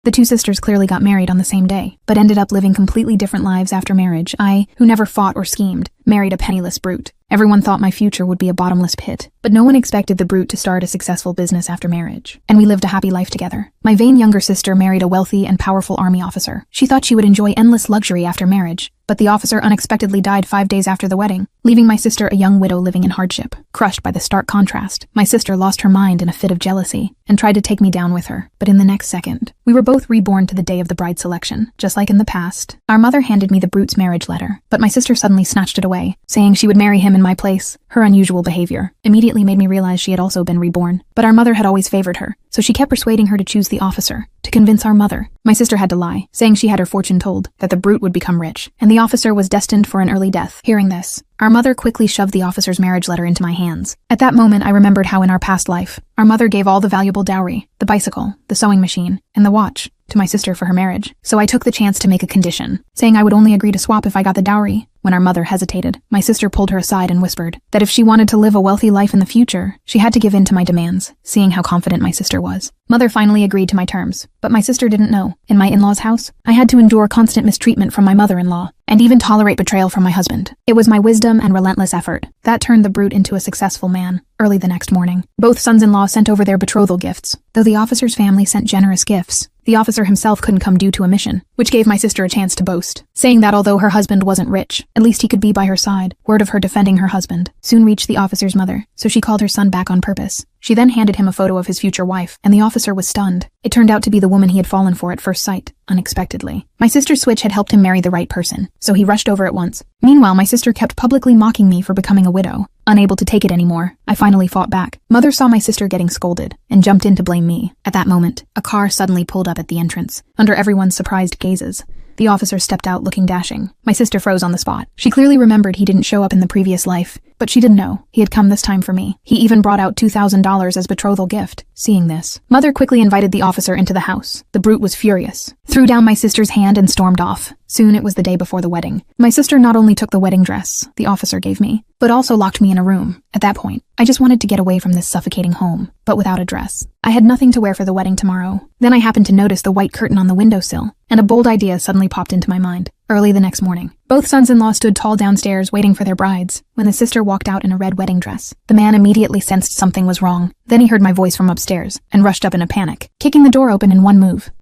The two sisters clearly got married on the same day, but ended up living completely different lives after marriage. I, who never fought or schemed, married a penniless brute. Everyone thought my future would be a bottomless pit, but no one expected the brute to start a successful business after marriage. And we lived a happy life together. My vain younger sister married a wealthy and powerful army officer. She thought she would enjoy endless luxury after marriage, but the officer unexpectedly died 5 days after the wedding, leaving my sister a young widow living in hardship. Crushed by the stark contrast, my sister lost her mind in a fit of jealousy and tried to take me down with her, but in the next second, we were both reborn to the day of the bride selection. Just like in the past, our mother handed me the brute's marriage letter, but my sister suddenly snatched it away, saying she would marry him in my place. Her unusual behavior immediately made me realize she had also been reborn, but our mother had always favored her, so she kept persuading her to choose the officer, to convince our mother. My sister had to lie, saying she had her fortune told, that the brute would become rich, and the officer was destined for an early death. Hearing this, our mother quickly shoved the officer's marriage letter into my hands. At that moment, I remembered how in our past life, our mother gave all the valuable dowry, the bicycle, the sewing machine, and the watch, to my sister for her marriage. So I took the chance to make a condition, saying I would only agree to swap if I got the dowry. When our mother hesitated, my sister pulled her aside and whispered that if she wanted to live a wealthy life in the future, she had to give in to my demands, seeing how confident my sister was. Mother finally agreed to my terms, but my sister didn't know. In my in-laws' house, I had to endure constant mistreatment from my mother-in-law, and even tolerate betrayal from my husband. It was my wisdom and relentless effort that turned the brute into a successful man. Early the next morning, both sons-in-law sent over their betrothal gifts. Though the officer's family sent generous gifts, the officer himself couldn't come due to a mission, which gave my sister a chance to boast, saying that although her husband wasn't rich, at least he could be by her side. Word of her defending her husband soon reached the officer's mother, so she called her son back on purpose. She then handed him a photo of his future wife, and the officer was stunned. It turned out to be the woman he had fallen for at first sight, unexpectedly. My sister's switch had helped him marry the right person, so he rushed over at once. Meanwhile, my sister kept publicly mocking me for becoming a widow. Unable to take it anymore, I finally fought back. Mother saw my sister getting scolded and jumped in to blame me. At that moment, a car suddenly pulled up at the entrance. Under everyone's surprised gazes, the officer stepped out looking dashing. My sister froze on the spot. She clearly remembered he didn't show up in the previous life, but she didn't know he had come this time for me. He even brought out $2,000 as betrothal gift. Seeing this, Mother quickly invited the officer into the house. The brute was furious, threw down my sister's hand and stormed off. Soon it was the day before the wedding. My sister not only took the wedding dress the officer gave me, but also locked me in a room. At that point, I just wanted to get away from this suffocating home, but without a dress. I had nothing to wear for the wedding tomorrow. Then I happened to notice the white curtain on the windowsill, and a bold idea suddenly popped into my mind. Early the next morning, both sons-in-law stood tall downstairs waiting for their brides, when the sister walked out in a red wedding dress. The man immediately sensed something was wrong. Then he heard my voice from upstairs, and rushed up in a panic, kicking the door open in one move.